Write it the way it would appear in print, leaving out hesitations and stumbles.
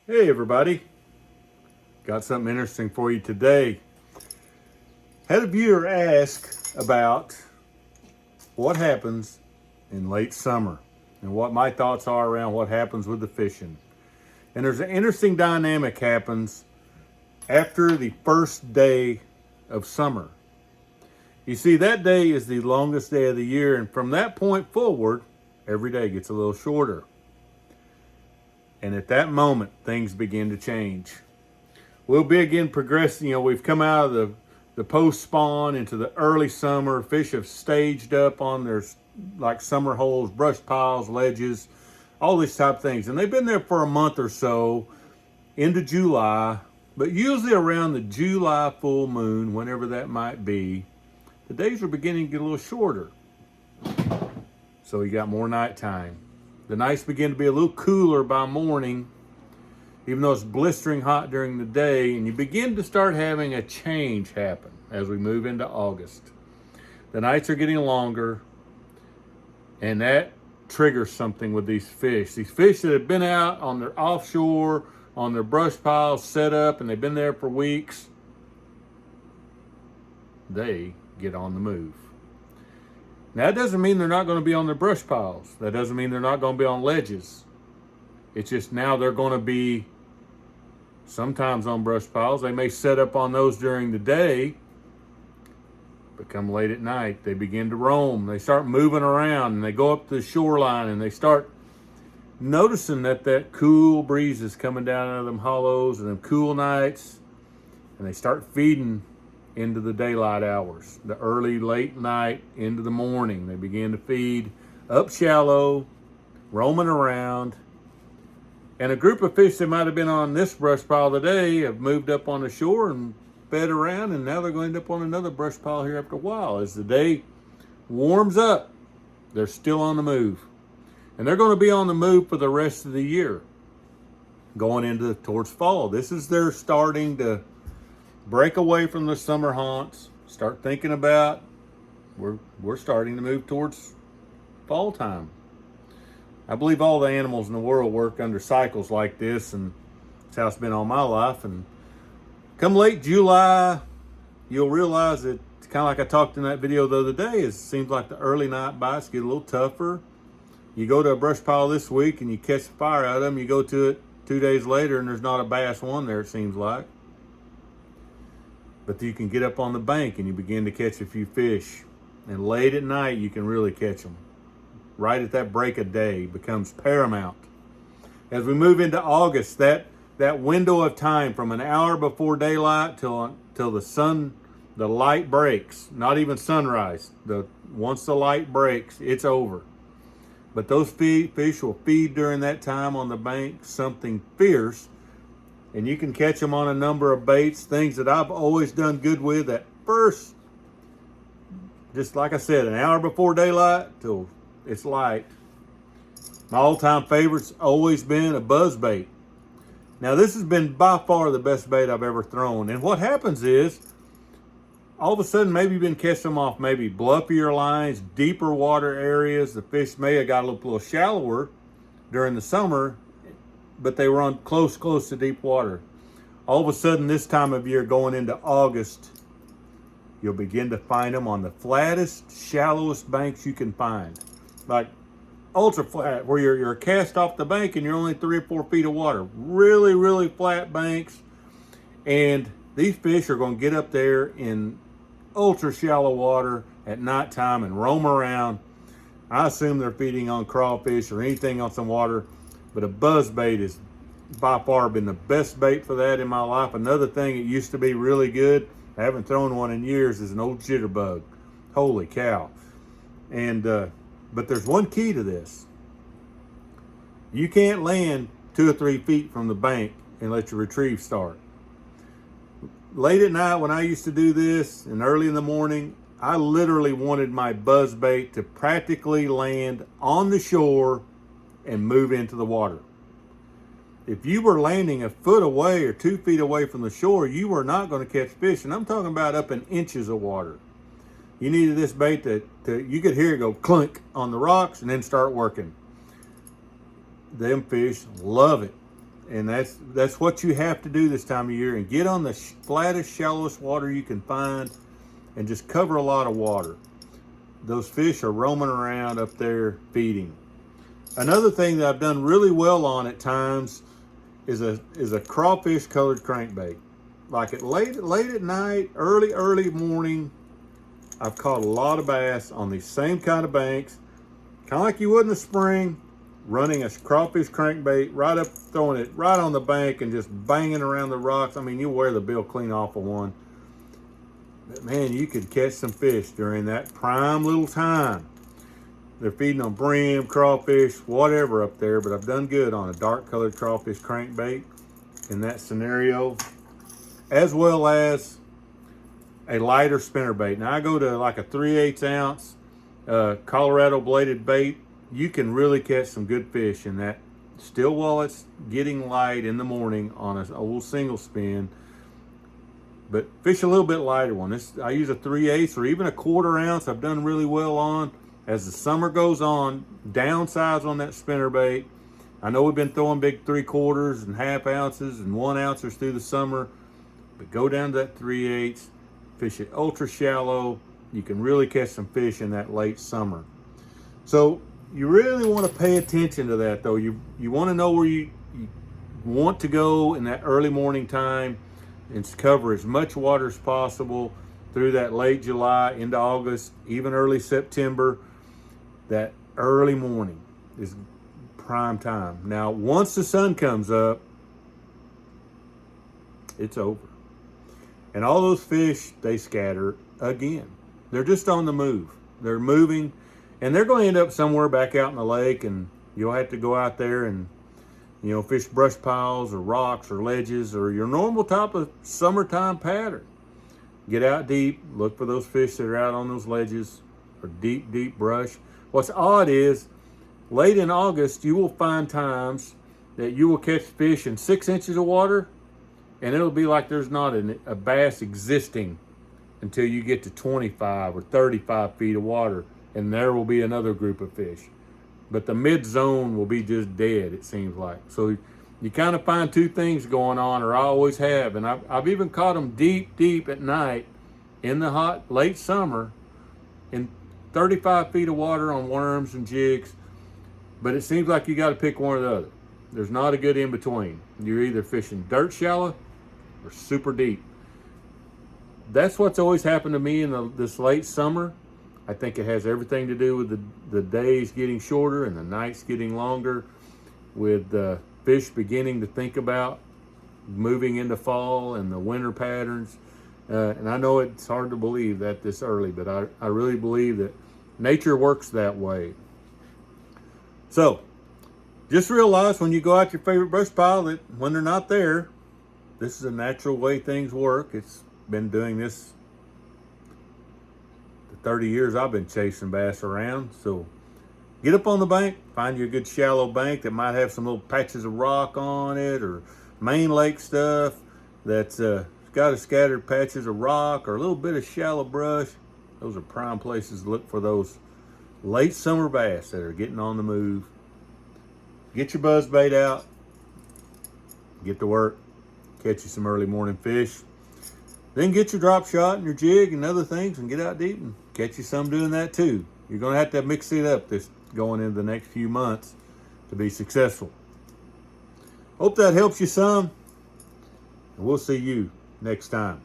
Hey everybody, got something interesting for you today. Had a viewer ask about what happens in late summer and what my thoughts are around what happens with the fishing. And there's an interesting dynamic happens after the first day of summer. You see, that day is the longest day of the year, and from that point forward, every day gets a little shorter. And at that moment, things begin to change. We'll be again progressing. We've come out of the post spawn into the early summer. Fish have staged up on their like summer holes, brush piles, ledges, all these type of things. And they've been there for a month or so into July, but usually around the July full moon, whenever that might be, the days are beginning to get a little shorter. So you got more nighttime. The nights begin to be a little cooler by morning, even though it's blistering hot during the day, and you begin to start having a change happen as we move into August. The nights are getting longer, and that triggers something with these fish. These fish that have been out on their offshore, on their brush piles set up, and they've been there for weeks, they get on the move. Now, that doesn't mean they're not going to be on their brush piles. That doesn't mean they're not going to be on ledges. It's just now they're going to be sometimes on brush piles. They may set up on those during the day, but come late at night, they begin to roam. They start moving around, and they go up to the shoreline, and they start noticing that cool breeze is coming down out of them hollows and them cool nights, and they start feeding into the daylight hours, the early, late night into the morning. They begin to feed up shallow, roaming around. And a group of fish that might have been on this brush pile today have moved up on the shore and fed around, and now they're going to end up on another brush pile here after a while. As the day warms up, they're still on the move. And they're going to be on the move for the rest of the year, going into towards fall. This is their starting to break away from the summer haunts, start thinking about we're starting to move towards fall time. I believe all the animals in the world work under cycles like this, and that's how it's been all my life. And come late July, you'll realize that it's kind of like I talked in that video the other day. It seems like the early night bites get a little tougher. You go to a brush pile this week and you catch a fire out of them. You go to it 2 days later and there's not a bass one there, it seems like. But you can get up on the bank and you begin to catch a few fish. And late at night, you can really catch them. Right at that break of day becomes paramount. As we move into August, that window of time from an hour before daylight till the light breaks, not even sunrise. Once the light breaks, it's over. But those fish will feed during that time on the bank, something fierce. And you can catch them on a number of baits, things that I've always done good with at first. Just like I said, an hour before daylight till it's light. My all-time favorite's always been a buzz bait. Now, this has been by far the best bait I've ever thrown. And what happens is, all of a sudden, maybe you've been catching them off maybe bluffier lines, deeper water areas. The fish may have got a little shallower during the summer, but they were on close to deep water. All of a sudden, this time of year, going into August, you'll begin to find them on the flattest, shallowest banks you can find. Like ultra flat, where you're cast off the bank and you're only 3 or 4 feet of water. Really, really flat banks. And these fish are going to get up there in ultra shallow water at nighttime and roam around. I assume they're feeding on crawfish or anything on some water. But a buzz bait has by far been the best bait for that in my life. Another thing that used to be really good, I haven't thrown one in years, is an old jitterbug. Holy cow. And but there's one key to this. You can't land 2 or 3 feet from the bank and let your retrieve start. Late at night when I used to do this and early in the morning, I literally wanted my buzz bait to practically land on the shore and move into the water. If you were landing a foot away or 2 feet away from the shore, you were not going to catch fish. And I'm talking about up in inches of water. You needed this bait that you could hear it go clunk on the rocks and then start working. Them fish love it. And that's what you have to do this time of year, and get on the flattest, shallowest water you can find and just cover a lot of water. Those fish are roaming around up there feeding. Another thing that I've done really well on at times is a crawfish colored crankbait. Like late at night, early morning, I've caught a lot of bass on these same kind of banks, kind of like you would in the spring, running a crawfish crankbait right up, throwing it right on the bank and just banging around the rocks. I mean, you wear the bill clean off of one. But man, you could catch some fish during that prime little time. They're feeding on brim, crawfish, whatever up there, but I've done good on a dark colored crawfish crankbait in that scenario, as well as a lighter spinnerbait. Now I go to like a 3/8 ounce Colorado bladed bait. You can really catch some good fish in that still while it's getting light in the morning on an old single spin. But fish a little bit lighter one. I use a 3/8 or even a 1/4 ounce. I've done really well on. As the summer goes on, downsize on that spinnerbait. I know we've been throwing big 3/4 and 1/2 ounces and 1 ounces through the summer, but go down to that 3/8, fish it ultra shallow. You can really catch some fish in that late summer. So you really want to pay attention to that though. You want to know where you want to go in that early morning time and cover as much water as possible through that late July into August, even early September. That early morning is prime time. Now, once the sun comes up, it's over. And all those fish, they scatter again. They're just on the move. They're moving, and they're going to end up somewhere back out in the lake, and you'll have to go out there and, fish brush piles or rocks or ledges or your normal type of summertime pattern. Get out deep, look for those fish that are out on those ledges or deep brush. What's odd is, late in August, you will find times that you will catch fish in 6 inches of water, and it'll be like there's not a bass existing until you get to 25 or 35 feet of water, and there will be another group of fish. But the mid zone will be just dead, it seems like. So you kind of find two things going on, or I always have, and I've even caught them deep at night in the hot late summer in 35 feet of water on worms and jigs. But it seems like you got to pick one or the other. There's not a good in between. You're either fishing dirt shallow or super deep. That's what's always happened to me in this late summer. I think it has everything to do with the days getting shorter and the nights getting longer, with the fish beginning to think about moving into fall and the winter patterns. And I know it's hard to believe that this early, but I really believe that nature works that way. So just realize when you go out your favorite brush pile that when they're not there, this is a natural way things work. It's been doing this the 30 years I've been chasing bass around. So get up on the bank, find you a good shallow bank that might have some little patches of rock on it, or main lake stuff that's got a scattered patches of rock or a little bit of shallow brush. Those are prime places to look for those late summer bass that are getting on the move. Get your buzz bait out, get to work, catch you some early morning fish. Then get your drop shot and your jig and other things and get out deep and catch you some doing that too. You're going to have to mix it up this going into the next few months to be successful. Hope that helps you some, and we'll see you next time.